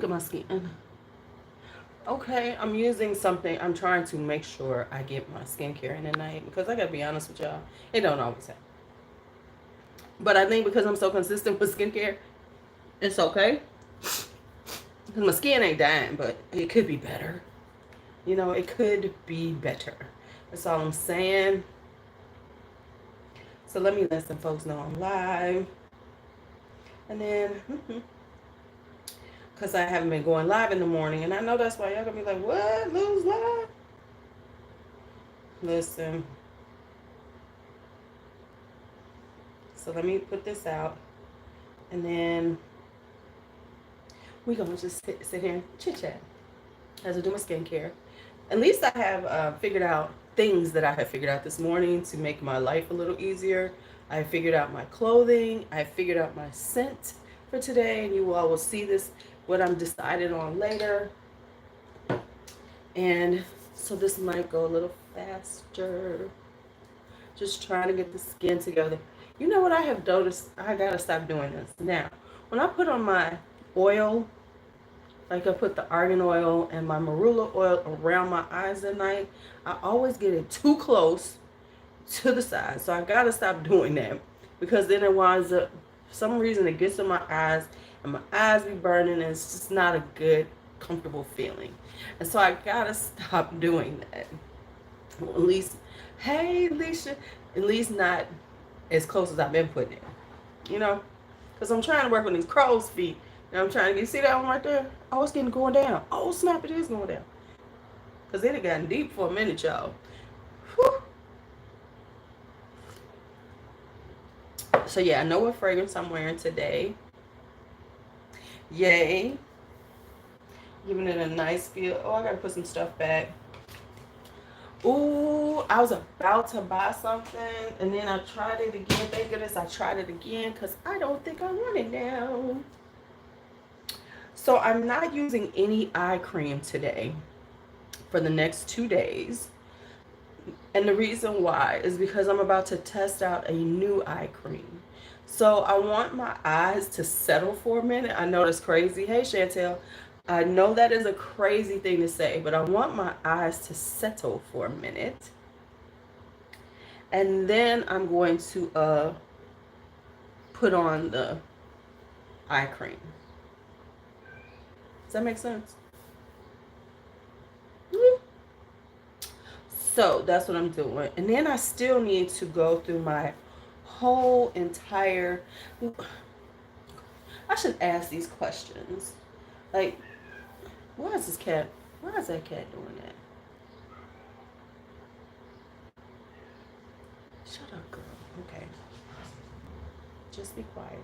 look at my skin. Okay, I'm using something. I'm trying to make sure I get my skincare in at night because I gotta be honest with y'all, it don't always happen. But I think because I'm so consistent with skincare, it's okay. Because my skin ain't dying, but it could be better. You know, it could be better. That's all I'm saying. So let me let some folks know I'm live. And then, because I haven't been going live in the morning, and I know that's why y'all gonna be like, what? Lose live? Listen. So let me put this out. And then we're gonna just sit here and chit chat as I do my skincare. At least I have figured out things that I have figured out this morning to make my life a little easier. I figured out my clothing. I figured out my scent for today, and you all will see this, what I'm decided on later. And so this might go a little faster. Just trying to get the skin together. You know what I have noticed? I gotta stop doing this. Now, when I put on my oil, like I put the argan oil and my marula oil around my eyes at night, I always get it too close to the side. So I gotta stop doing that because then it winds up, for some reason it gets in my eyes and my eyes be burning and it's just not a good, comfortable feeling. And so I gotta stop doing that. Well, at least, hey, Alicia, at least not as close as I've been putting it. You know? Because I'm trying to work on these crow's feet. And I'm trying to get, see that one right there? Oh, it's getting going down. Oh, snap, it is going down. Because it had gotten deep for a minute, y'all. Whew. So, yeah, I know what fragrance I'm wearing today. Yay. Giving it a nice feel. Oh, I got to put some stuff back. Ooh, I was about to buy something, and then I tried it again. Thank goodness I tried it again, because I don't think I want it now. So I'm not using any eye cream today for the next 2 days. And the reason why is because I'm about to test out a new eye cream. So I want my eyes to settle for a minute. I know that's crazy. Hey, Chantel. I know that is a crazy thing to say, but I want my eyes to settle for a minute. And then I'm going to put on the eye cream. Does that make sense? So that's what I'm doing. And then I still need to go through my whole entire... I should ask these questions. Like, why is that cat doing that? Shut up, girl. Okay. Just be quiet.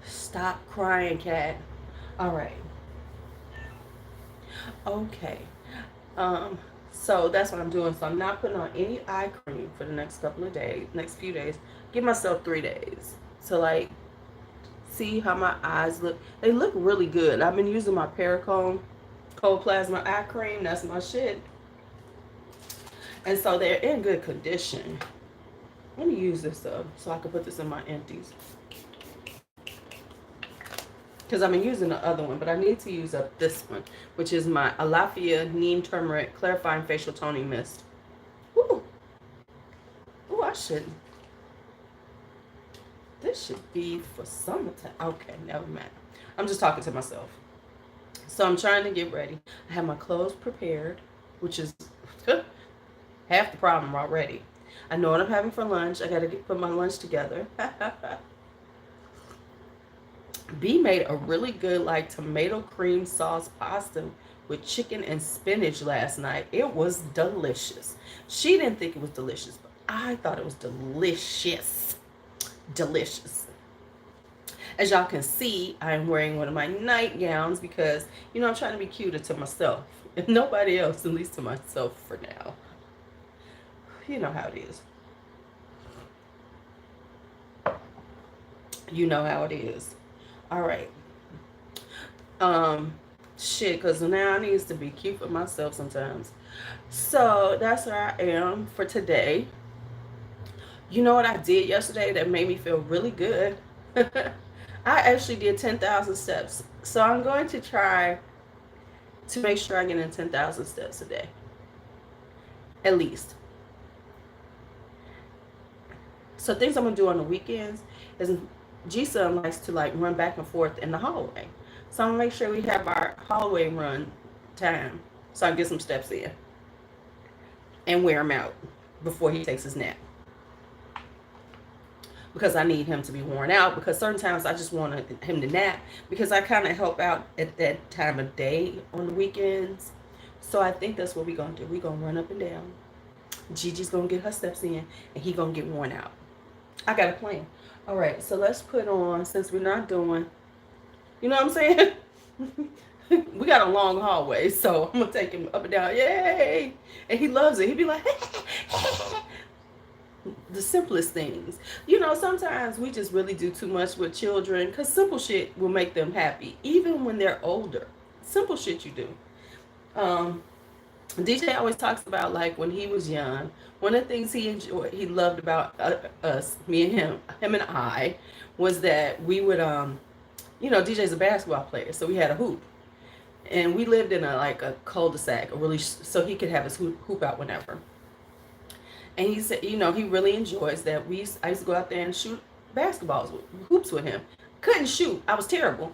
Stop crying, cat. All right. Okay. So that's what I'm doing. So I'm not putting on any eye cream for the next few days. Give myself 3 days to like see how my eyes look. They look really good. I've been using my Pericone Cold Plasma eye cream. That's my shit. And so they're in good condition. Let me use this up so I can put this in my empties. Because I've been using the other one, but I need to use up this one, which is my Alafia Neem Turmeric Clarifying Facial Toning Mist. Ooh. Ooh, I should. This should be for summertime. Okay, never mind. I'm just talking to myself. So I'm trying to get ready. I have my clothes prepared, which is half the problem already. I know what I'm having for lunch. I got to put my lunch together. B made a really good like tomato cream sauce pasta with chicken and spinach last night. It was delicious. She didn't think it was delicious, but I thought it was delicious. Delicious. As y'all can see, I'm wearing one of my nightgowns because, you know, I'm trying to be cuter to myself. If nobody else, at least to myself for now. You know how it is. You know how it is. All right. Shit, because now I need to be cute for myself sometimes. So that's where I am for today. You know what I did yesterday that made me feel really good? I actually did 10,000 steps. So I'm going to try to make sure I get in 10,000 steps a day. At least. So things I'm going to do on the weekends is G-Son likes to like run back and forth in the hallway. So I'm going to make sure we have our hallway run time so I can get some steps in and wear him out before he takes his nap. Because I need him to be worn out, because certain times I just want him to nap because I kind of help out at that time of day on the weekends. So I think that's what we're going to do. We're going to run up and down. Gigi's going to get her steps in and he's going to get worn out. I got a plan. All right, so let's put on, since we're not doing, you know what I'm saying? We got a long hallway, so I'm going to take him up and down. Yay! And he loves it. He'd be like, the simplest things. You know, sometimes we just really do too much with children because simple shit will make them happy, even when they're older. Simple shit you do. DJ always talks about, like, when he was young, one of the things he enjoyed, he loved about us, me and him and I, was that we would, you know, DJ's a basketball player, so we had a hoop. And we lived in a cul-de-sac, so he could have his hoop out whenever. And he said, you know, he really enjoys that. I used to go out there and shoot hoops with him. Couldn't shoot. I was terrible.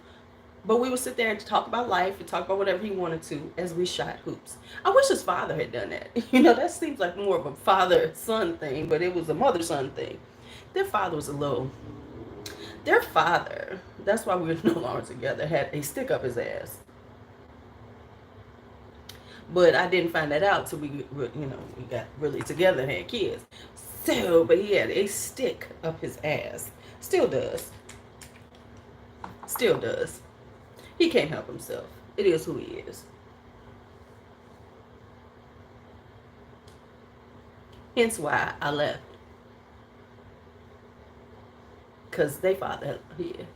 But we would sit there and talk about life and talk about whatever he wanted to as we shot hoops. I wish his father had done that. You know, that seems like more of a father-son thing, but it was a mother-son thing. Their father was their father, that's why we were no longer together, had a stick up his ass. But I didn't find that out till we got really together and had kids. So, but he had a stick up his ass. Still does. Still does. He can't help himself. It is who he is. Hence why I left. Because they father here.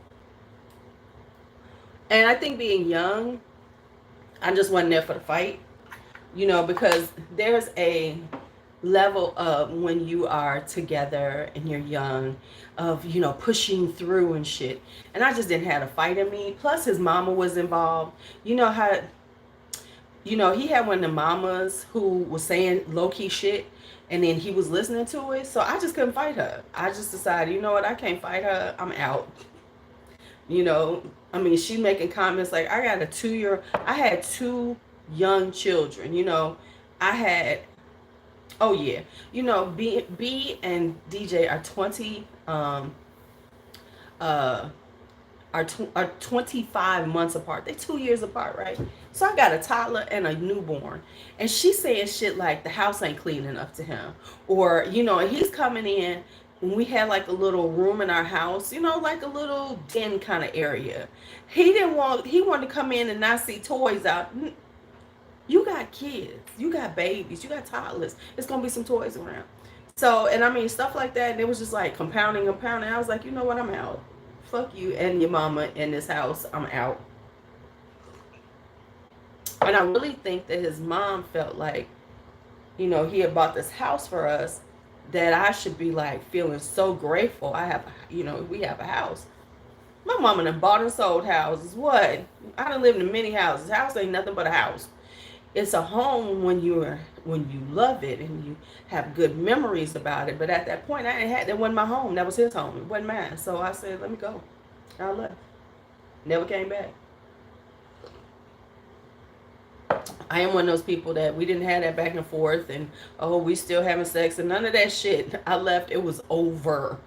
And I think being young, I just wasn't there for the fight. You know, because there's a level of when you are together and you're young of, you know, pushing through and shit. And I just didn't have a fight in me. Plus his mama was involved. You know how, you know, he had one of the mamas who was saying low-key shit and then he was listening to it. So I just couldn't fight her. I just decided, you know what, I can't fight her. I'm out. You know, I mean, she making comments like, I had 2 young children, you know. I had, oh yeah, you know, B and DJ are 25 months apart. They're 2 years apart, right? So I got a toddler and a newborn, and she's saying shit like the house ain't clean enough to him, or, you know, and he's coming in when we had like a little room in our house, you know, like a little den kind of area. He wanted to come in and not see toys out. You got kids, you got babies, you got toddlers. It's going to be some toys around. So, and I mean, stuff like that. And it was just like compounding. I was like, you know what? I'm out. Fuck you and your mama in this house. I'm out. And I really think that his mom felt like, you know, he had bought this house for us, that I should be like feeling so grateful. We have a house. My mama done bought and sold houses. What? I done lived in many houses. House ain't nothing but a house. It's a home when you love it and you have good memories about it. But at that point, that wasn't my home. That was his home. It wasn't mine. So I said, let me go. I left. Never came back. I am one of those people that we didn't have that back and forth and, oh, we still having sex and none of that shit. I left. It was over.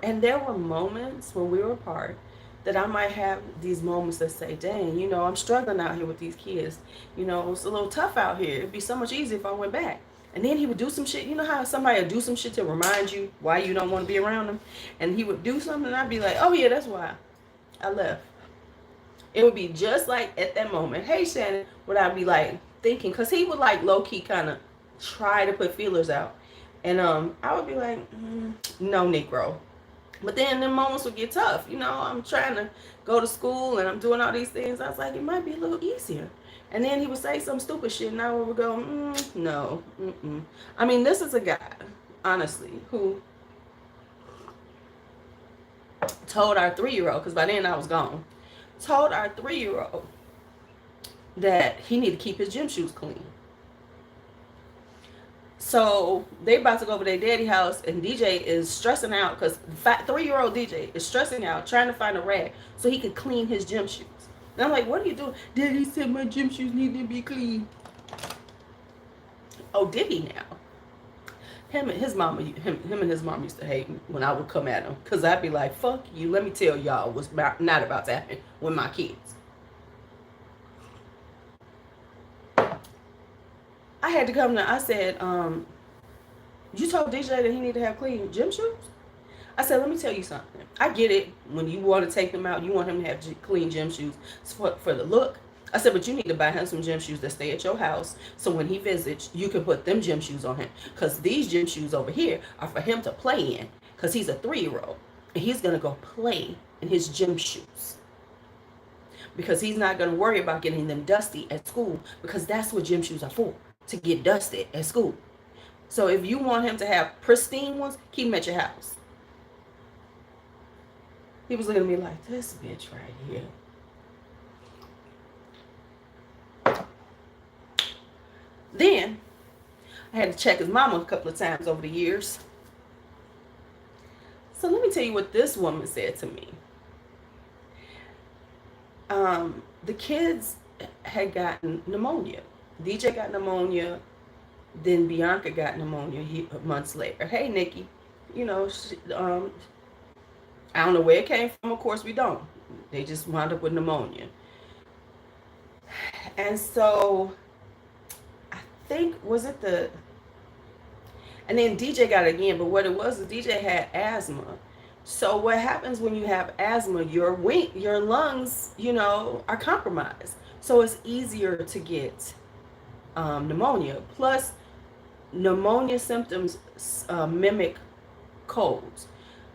And there were moments when we were apart that I might have these moments that say, dang, you know, I'm struggling out here with these kids. You know, it's a little tough out here. It'd be so much easier if I went back. And then he would do some shit. You know how somebody would do some shit to remind you why you don't want to be around them? And he would do something and I'd be like, oh yeah, that's why I left. It would be just like at that moment, hey Shannon, what I'd be like thinking, because he would like low-key kind of try to put feelers out. And I would be like, no, Negro. But then the moments would get tough. You know, I'm trying to go to school and I'm doing all these things. I was like, it might be a little easier. And then he would say some stupid shit and I would go, no. I mean, this is a guy. honestly, who told our 3-year-old, because by then I was gone, told our 3-year-old that he needed to keep his gym shoes clean. So they about to go over their daddy house, and DJ is stressing out because 3-year-old DJ is stressing out trying to find a rag so he could clean his gym shoes. And I'm like, what are you doing? Daddy said my gym shoes need to be clean. Oh, did he now? Him and his mama used to hate me when I would come at him, because I'd be like, fuck you, let me tell y'all what's not about to happen with my kids. I had to come to, I said, you told DJ that he needed to have clean gym shoes? I said, let me tell you something. I get it. When you want to take them out, you want him to have clean gym shoes for the look. I said, but you need to buy him some gym shoes that stay at your house, so when he visits, you can put them gym shoes on him. Because these gym shoes over here are for him to play in, because he's a 3-year-old. And he's going to go play in his gym shoes. Because he's not going to worry about getting them dusty at school, because that's what gym shoes are for, to get dusted at school. So if you want him to have pristine ones, keep them at your house. He was looking at me like, this bitch right here. Then I had to check his mama a couple of times over the years. So let me tell you what this woman said to me. The kids had gotten pneumonia. DJ got pneumonia. Then Bianca got pneumonia months later. Hey, Nikki. You know, I don't know where it came from. Of course, we don't. They just wound up with pneumonia. And so, I think, and then DJ got it again, but what it was, DJ had asthma. So what happens when you have asthma, your lungs, are compromised. So it's easier to get pneumonia. Plus, pneumonia symptoms mimic colds.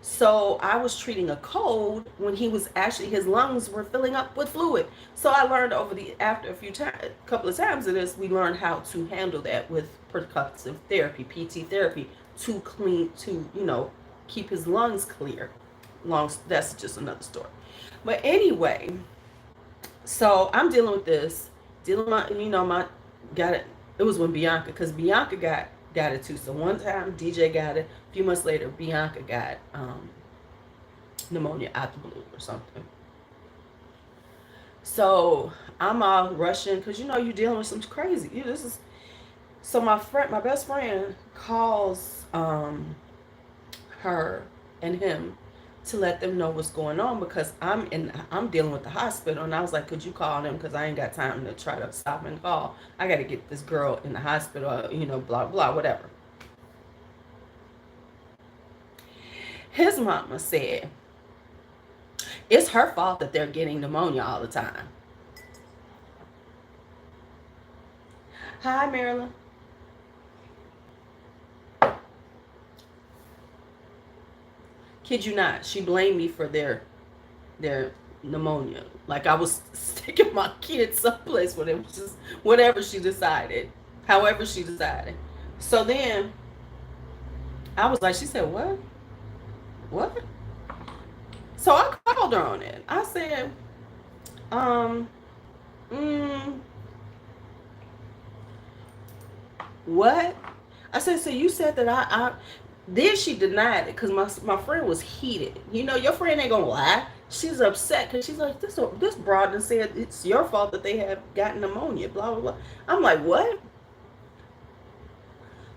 So I was treating a cold when his lungs were filling up with fluid. So I learned after a couple of times of this, we learned how to handle that with percussive therapy, PT therapy, to keep his lungs clear. That's just another story. But anyway, so I'm dealing with this, got it. It was when Bianca, because Bianca got it too. So one time DJ got it. A few months later, Bianca got pneumonia out the blue or something. So I'm all rushing because you're dealing with some crazy. So my best friend calls her and him to let them know what's going on, because I'm dealing with the hospital, and I was like, could you call them, because I ain't got time to try to stop and call. I got to get this girl in the hospital, blah blah whatever. His mama said it's her fault that they're getting pneumonia all the time. Hi, Marilyn. Kid you not, she blamed me for their pneumonia. Like I was sticking my kids someplace where it was just whatever she decided, however she decided. So then I was like, she said, what? So I called her on it. I said, what? I said, so you said that then she denied it, because my friend was heated. Your friend ain't gonna lie. She's upset because she's like, this broad and said it's your fault that they have gotten pneumonia, blah, blah, blah. I'm like, what?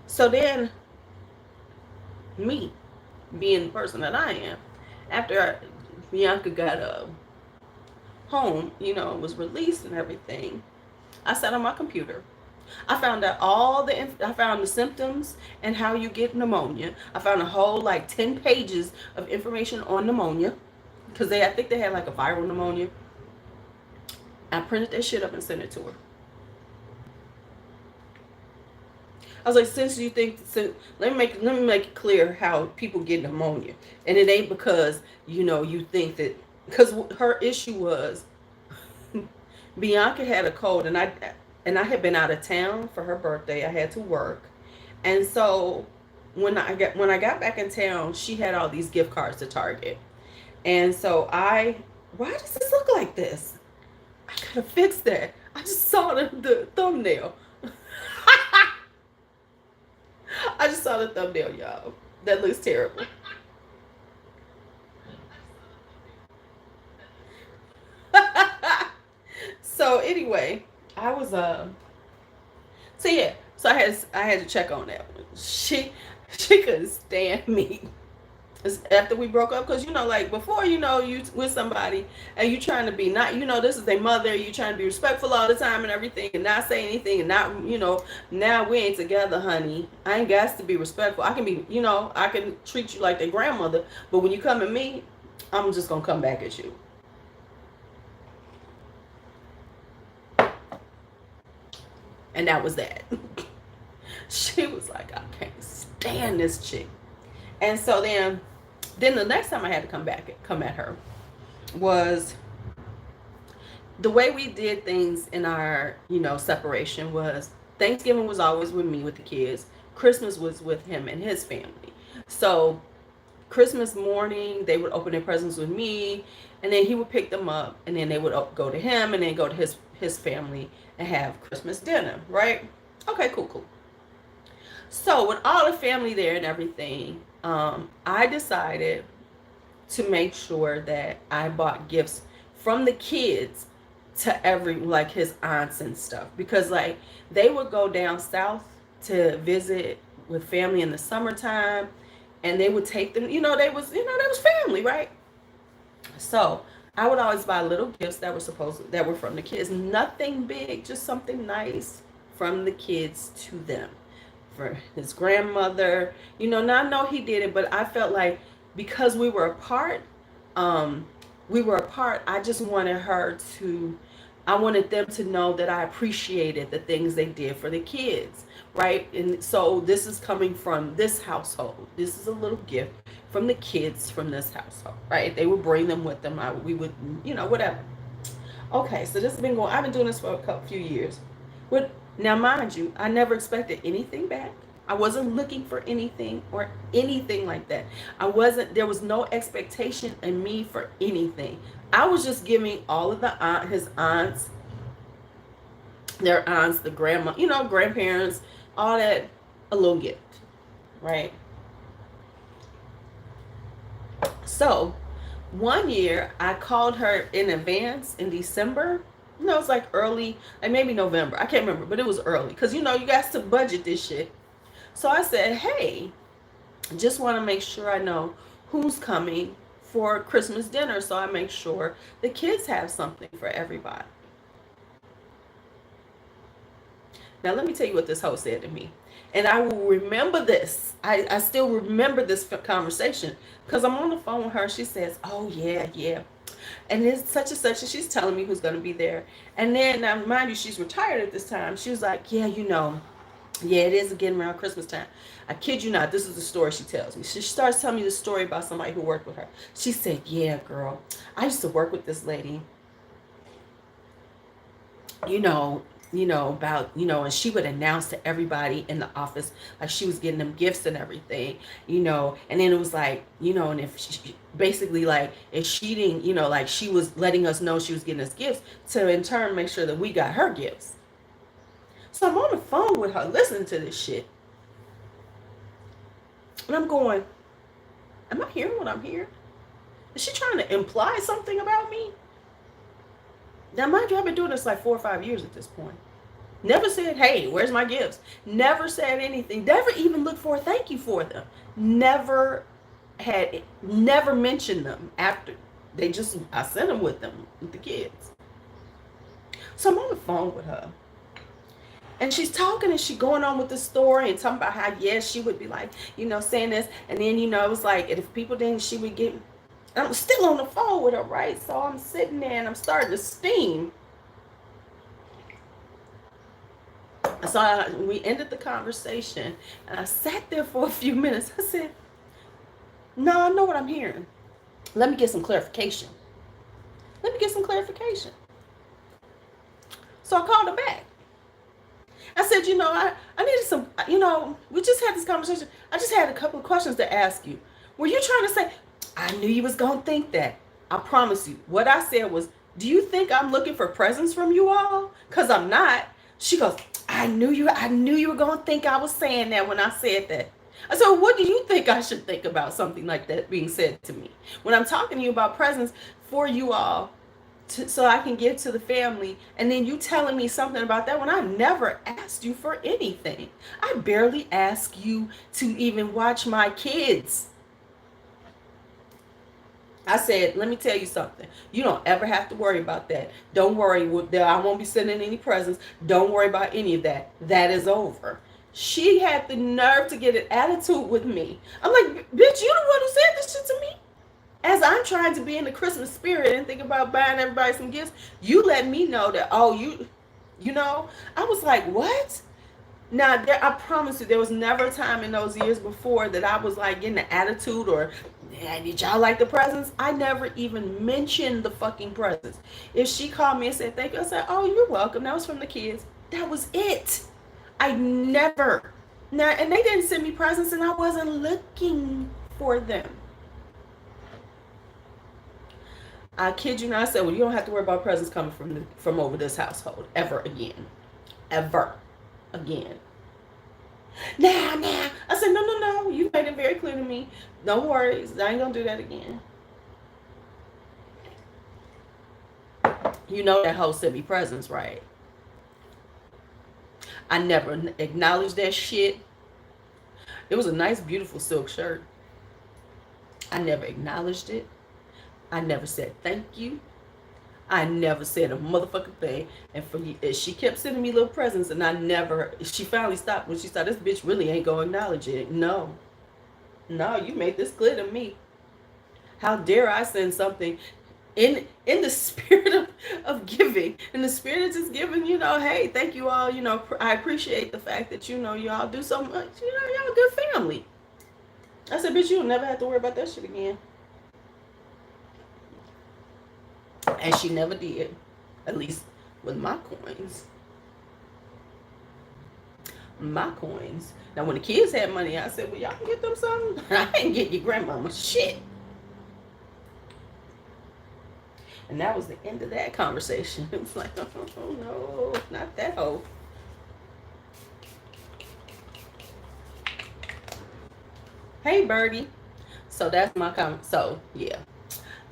So then, me, being the person that I am, after Bianca got home, was released and everything, I sat on my computer. I found out I found the symptoms and how you get pneumonia. I found a whole 10 pages of information on pneumonia, because I think they had a viral pneumonia. I printed that shit up and sent it to her. I was like, let me make it clear how people get pneumonia. And it ain't because, you think that, because her issue was Bianca had a cold, and I had been out of town for her birthday. I had to work. And so when I got back in town, she had all these gift cards to Target. And so why does this look like this? I gotta fix that. I just saw the thumbnail. I just saw the thumbnail, y'all. That looks terrible. So anyway, I was so yeah, so I had to check on that one. She couldn't stand me after we broke up, because like before, you with somebody and you trying to be, not, this is their mother, you trying to be respectful all the time and everything and not say anything, and not, now we ain't together, honey. I ain't got to be respectful. I can be, I can treat you like their grandmother, but when you come at me, I'm just gonna come back at you. And that was that. She was like, I can't stand this chick. And so then the next time I had to come at her was, the way we did things in our, separation was, Thanksgiving was always with me with the kids. Christmas was with him and his family. So Christmas morning, they would open their presents with me, and then he would pick them up, and then they would go to him, and then go to his family and have Christmas dinner, right? Okay, cool. So with all the family there and everything, I decided to make sure that I bought gifts from the kids to like his aunts and stuff, because like they would go down south to visit with family in the summertime, and they would take them, they was family, right? So I would always buy little gifts that were from the kids. Nothing big, just something nice from the kids to them. For his grandmother, now I know he did it, but I felt like because we were apart, I just wanted I wanted them to know that I appreciated the things they did for the kids, right? And so this is coming from this household. This is a little gift from the kids from this household, right? They would bring them with them. We would, whatever. Okay, so this has been going, I've been doing this for a few years. Now, mind you, I never expected anything back. I wasn't looking for anything or anything like that. There was no expectation in me for anything. I was just giving all of his aunts, their aunts, the grandma, grandparents, all that, a little gift, right? So one year I called her in advance in December. It was like early, like maybe November. I can't remember, but it was early because, you got to budget this shit. So I said, hey, just want to make sure I know who's coming for Christmas dinner, so I make sure the kids have something for everybody. Now, let me tell you what this host said to me. And I will remember this. I still remember this conversation because I'm on the phone with her. She says, oh, yeah. And it's such and such, and she's telling me who's going to be there. And then, now, mind you, she's retired at this time. She was like, yeah, it is getting around Christmas time. I kid you not, this is the story she tells me. She starts telling me the story about somebody who worked with her. She said, yeah, girl, I used to work with this lady, about, and she would announce to everybody in the office, like she was getting them gifts and everything, and then it was like, and if she, basically like, if she didn't, like she was letting us know she was getting us gifts to in turn make sure that we got her gifts. So I'm on the phone with her listening to this shit. And I'm going, am I hearing what I'm hearing? Is she trying to imply something about me? Now, mind you, I've been doing this like 4 or 5 years at this point. Never said, hey, where's my gifts? Never said anything. Never even looked for a thank you for them. Never mentioned them after. I sent them with the kids. So I'm on the phone with her. And she's talking and she's going on with the story and talking about how, yes, she would be like, saying this. And then, it was like, if people didn't, she would get, I'm still on the phone with her, right? So I'm sitting there and I'm starting to steam. So we ended the conversation and I sat there for a few minutes. I said, no, I know what I'm hearing. Let me get some clarification. So I called her back. I said, I needed some, we just had this conversation. I just had a couple of questions to ask you. Were you trying to say, I knew you was going to think that. I promise you. What I said was, do you think I'm looking for presents from you all? Because I'm not. She goes, I knew you were going to think I was saying that when I said that. I said, what do you think I should think about something like that being said to me? When I'm talking to you about presents for you all, so I can give to the family, and then you telling me something about that when I never asked you for anything. I barely ask you to even watch my kids. I said, let me tell you something. You don't ever have to worry about that. Don't worry. I won't be sending any presents. Don't worry about any of that. That is over. She had the nerve to get an attitude with me. I'm like, bitch, you the one who said this shit to me? As I'm trying to be in the Christmas spirit and think about buying everybody some gifts, you let me know that, I was like, what? Now, I promise you, there was never a time in those years before that I was like getting an attitude or, did y'all like the presents? I never even mentioned the fucking presents. If she called me and said thank you, I said, oh, you're welcome. That was from the kids. That was it. I never. Now, and they didn't send me presents and I wasn't looking for them. I kid you not, I said, well, you don't have to worry about presents coming from over this household ever again. Ever again. Now. I said, no. You made it very clear to me. Don't worry. I ain't going to do that again. You know that hoe sent me presents, right? I never acknowledged that shit. It was a nice, beautiful silk shirt. I never acknowledged it. I never said thank you. I never said a motherfucking thing. And she kept sending me little presents, and she finally stopped when she saw this bitch really ain't gonna acknowledge it. No, you made this clear to me. How dare I send something in the spirit of giving, in the spirit of just giving, hey, thank you all, I appreciate the fact that, y'all do so much, y'all a good family. I said, bitch, you'll never have to worry about that shit again. And she never did, at least with my coins. Now, when the kids had money, I said, well, y'all can get them something. I ain't get your grandmama shit. And that was the end of that conversation. It was like, oh no, not that hoe. Hey, Birdie. So that's my comment. So, yeah.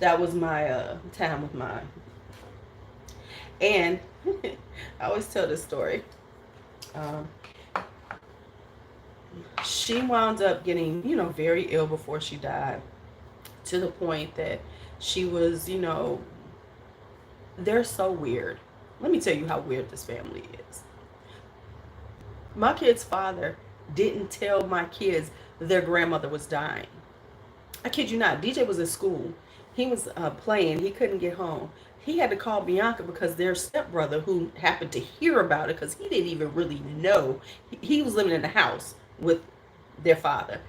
That was my time with mine. And I always tell this story. She wound up getting, very ill before she died, to the point that she was, they're so weird. Let me tell you how weird this family is. My kid's father didn't tell my kids their grandmother was dying. I kid you not. DJ was in school. He was playing. He couldn't get home. He had to call Bianca because their stepbrother, who happened to hear about it, because he didn't even really know. He was living in the house with their father.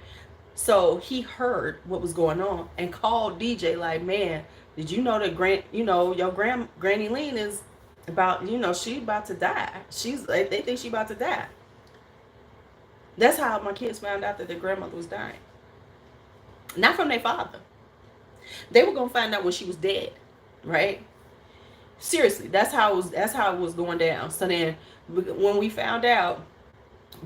So he heard what was going on and called DJ like, man, did you know that your Granny Lean is about, she about to die. They think she about to die. That's how my kids found out that their grandmother was dying. Not from their father. They were gonna find out when she was dead, right? Seriously, that's how it was going down. So then, when we found out,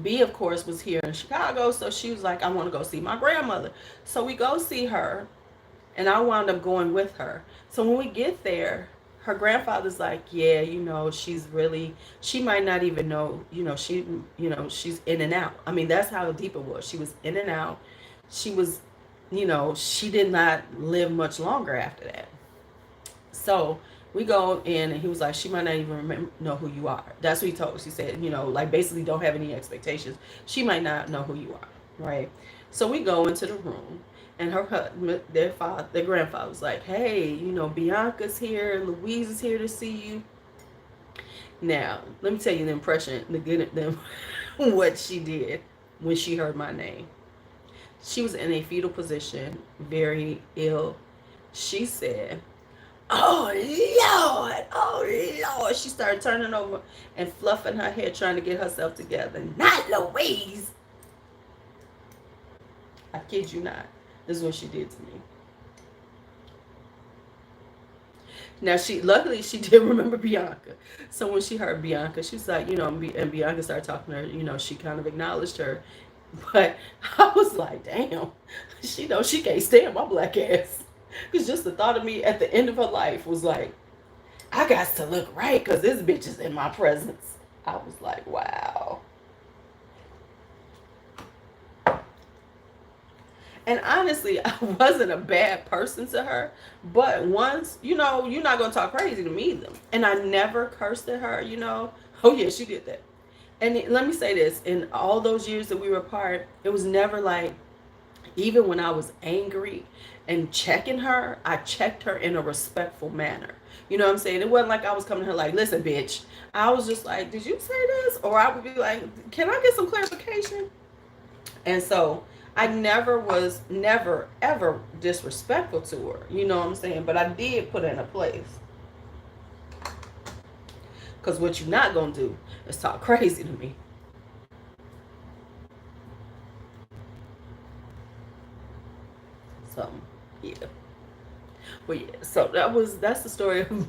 B, of course, was here in Chicago, so she was like, I want to go see my grandmother. So we go see her, and I wound up going with her. So when we get there, her grandfather's like, yeah, she might not even know, she's in and out. I mean, that's how deep it was. She was in and out. She was, she did not live much longer after that. So we go in, and he was like, she might not even know who you are. That's what he told us. He said, like, basically don't have any expectations. She might not know who you are, right? So we go into the room, and their grandfather was like, hey, Bianca's here, Louise is here to see you. Now, let me tell you the impression, what she did when she heard my name. She was in a fetal position, very ill. She said, Oh Lord, oh Lord. She started turning over and fluffing her hair, trying to get herself together. Not Louise. I kid you not. This is what she did to me. Now luckily she did remember Bianca. So when she heard Bianca, she's like, and Bianca started talking to her, she kind of acknowledged her. But I was like, damn, she knows she can't stand my black ass. Because just the thought of me at the end of her life was like, I got to look right because this bitch is in my presence. I was like, wow. And honestly, I wasn't a bad person to her. But once, you're not going to talk crazy to me either. And I never cursed at her, Oh, yeah, she did that. And let me say this. In all those years that we were apart, it was never like, even when I was angry and checking her, I checked her in a respectful manner. You know what I'm saying? It wasn't like I was coming to her like, listen, bitch. I was just like, did you say this? Or I would be like, can I get some clarification? And so I never, ever disrespectful to her. You know what I'm saying? But I did put her in a place. Because what you're not going to do is talk crazy to me. So, yeah. But yeah, so that's the story of,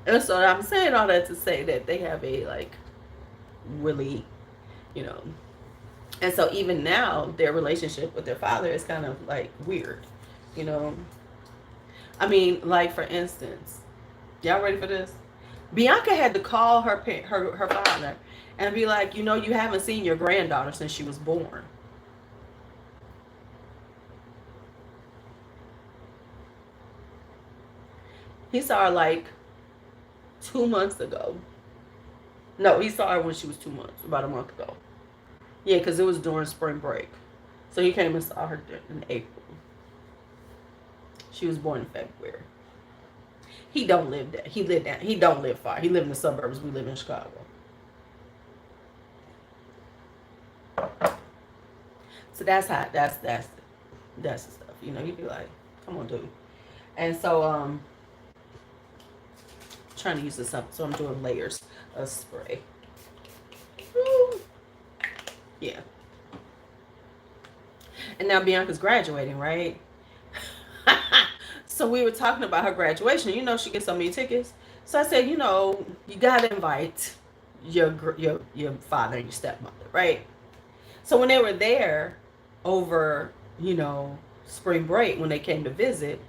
and so I'm saying all that to say that they have a really, you know, and so even now their relationship with their father is kind of like weird, you know. I mean, like for instance, y'all ready for this? Bianca had to call her father and be like, you haven't seen your granddaughter since she was born. He saw her like 2 months ago. No, he saw her when she was 2 months, about a month ago. Yeah, because it was during spring break. So he came and saw her in April. She was born in February. He don't live there. He don't live far. He live in the suburbs. We live in Chicago. So that's the stuff. You'd be like, come on, dude. And so trying to use this up, so I'm doing layers of spray. Woo. Yeah. And now Bianca's graduating, right? So we were talking about her graduation. She gets so many tickets. So I said, you gotta invite your father and your stepmother, right? So when they were there over, spring break, when they came to visit,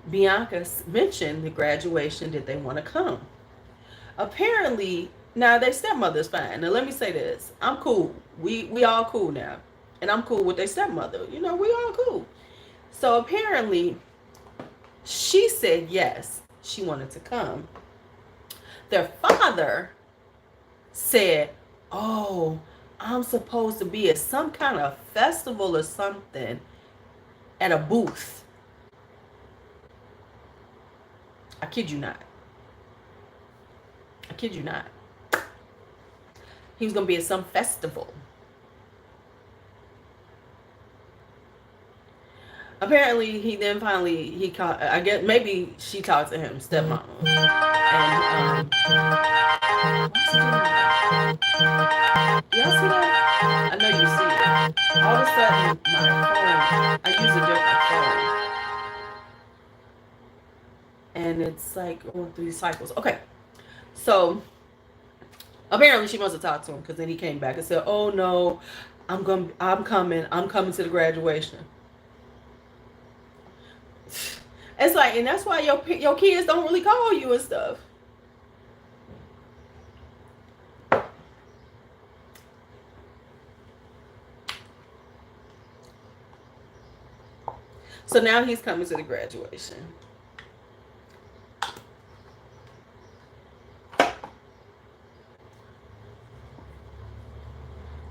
Bianca mentioned the graduation. Did they want to come? Apparently, now their stepmother's fine. Now let me say this: I'm cool. We all cool now, and I'm cool with their stepmother. We all cool. So apparently, she said yes, she wanted to come. Their father said, "Oh, I'm supposed to be at some kind of festival or something at a booth." I kid you not. I kid you not. He was going to be at some festival. Apparently, he then finally, he called, I guess, maybe she talked to him, stepmama. And, y'all see that? I know you see it. All of a sudden, my phone, I use a different phone. And it's like going through these cycles. Okay. So, apparently she must have talked to him, because then he came back and said, "Oh no, I'm coming to the graduation." It's like, and that's why your kids don't really call you and stuff. So now he's coming to the graduation.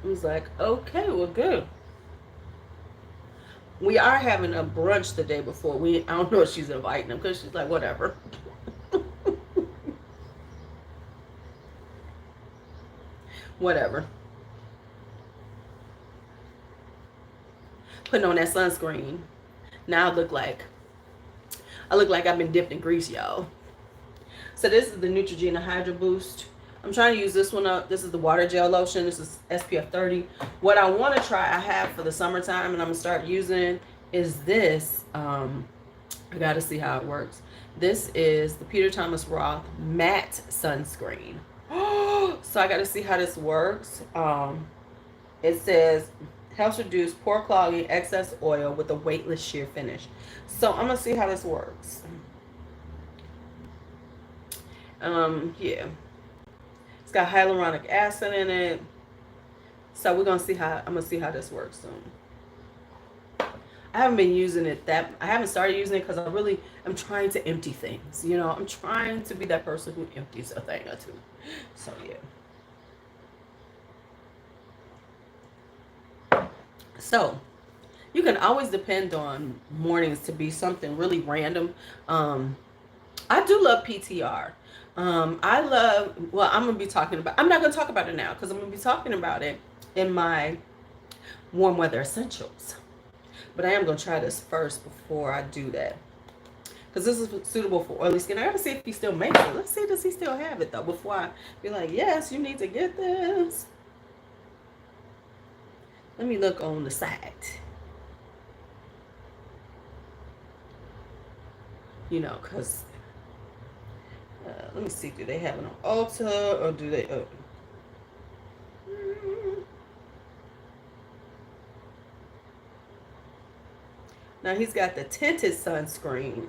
I was like, okay, well, good. We are having a brunch the day before. I don't know if she's inviting them, because she's like, whatever. Whatever. Putting on that sunscreen. Now I look like I look like I've been dipped in grease, y'all. So this is the Neutrogena Hydro Boost. I'm trying to use this one up. This is the water gel lotion. This is SPF 30. What I want to try, I have for the summertime, and I'm gonna start using is this. I gotta see how it works. This is the Peter Thomas Roth matte sunscreen. So I gotta see how this works. It says helps reduce pore clogging, excess oil with a weightless sheer finish. So I'm gonna see how this works. Yeah, it's got hyaluronic acid in it. So we're gonna see how I'm gonna see how this works soon. I haven't been using it I haven't started using it because I really am trying to empty things. You know, I'm trying to be that person who empties a thing or two. So yeah. So you can always depend on mornings to be something really random. I do love PTR. I love, well, I'm not going to talk about it now because I'm going to be talking about it in my warm weather essentials. But I am going to try this first before I do that. Because this is suitable for oily skin. I got to see if he still makes it. Let's see, does he still have it though? Before I be like, yes, you need to get this. Let me look on the site. You know, because let me see, do they have it on Ulta or do they? Now he's got the tinted sunscreen.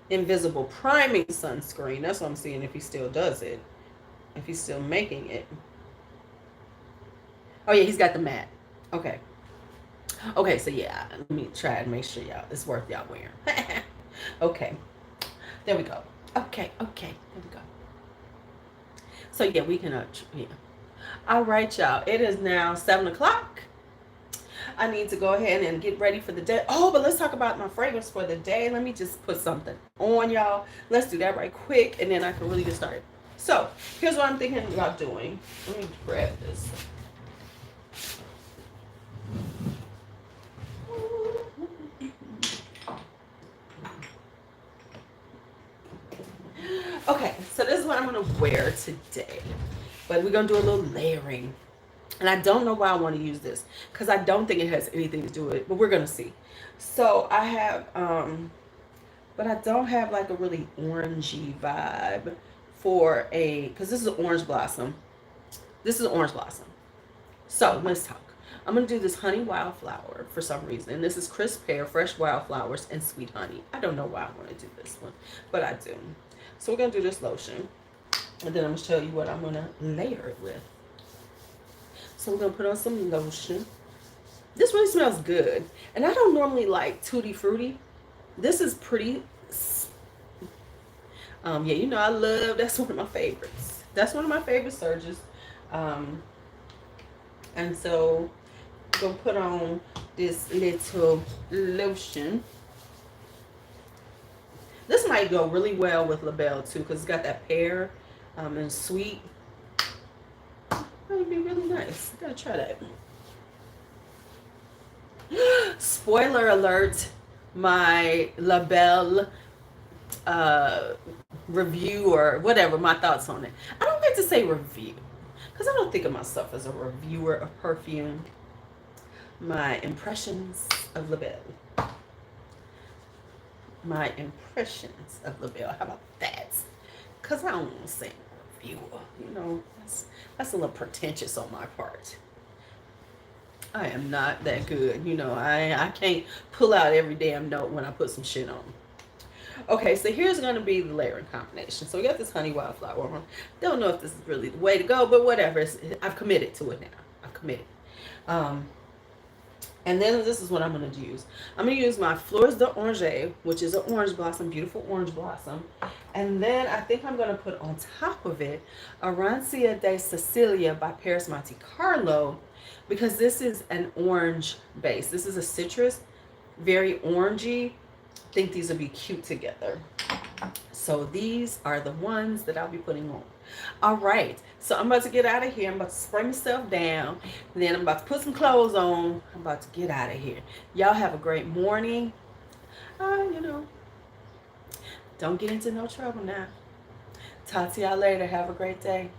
Invisible priming sunscreen. That's what I'm seeing if he still does it. If he's still making it. Oh yeah, he's got the matte. Okay. Okay, so yeah, let me try and make sure y'all it's worth y'all wearing. Okay. There we go. Okay, there we go. So yeah, we can yeah. All right, y'all. It is now 7 o'clock. I need to go ahead and get ready for the day. Oh, but let's talk about my fragrance for the day. Let me just put something on, y'all. Let's do that right quick, and then I can really get started. So, here's what I'm thinking about doing. Let me grab this. Okay, so this is what I'm going to wear today. But we're going to do a little layering. And I don't know why I want to use this. Because I don't think it has anything to do with it. But we're going to see. So I have, but I don't have like a really orangey vibe for because this is an orange blossom. This is an orange blossom. So let's talk. I'm going to do this honey wildflower for some reason. This is crisp pear, fresh wildflowers, and sweet honey. I don't know why I want to do this one. But I do. So we're going to do this lotion. And then I'm going to show you what I'm going to layer it with. So we're going to put on some lotion. This really smells good. And I don't normally like Tutti Frutti. This is pretty. Yeah, you know I love, that's one of my favorites. That's one of my favorite surges. And so I'm going to put on this little lotion. This might go really well with LaBelle too because it's got that pear and sweet. That would be really nice. Gotta try that. Spoiler alert, my LaBelle review or whatever, my thoughts on it. I don't like to say review because I don't think of myself as a reviewer of perfume. My impressions of LaBelle. My impressions of LaBelle. How about that? Because I don't want to say reviewer. You know, that's a little pretentious on my part. I am not that good. You know, I can't pull out every damn note when I put some shit on. Okay, so here's going to be the layering combination. So we got this honey wildflower on. Don't know if this is really the way to go, but whatever. I've committed to it now. I've committed. And then this is what I'm going to use. I'm going to use my Fleurs d'Oranger, which is an orange blossom, beautiful orange blossom. And then I think I'm going to put on top of it a Rancia de Sicilia by Paris Monte Carlo, because this is an orange base. This is a citrus, very orangey. I think these will be cute together. So these are the ones that I'll be putting on. All right, so I'm about to get out of here. I'm about to spray myself down. Then I'm about to put some clothes on. I'm about to get out of here. Y'all have a great morning. You know, don't get into no trouble now. Talk to y'all later. Have a great day.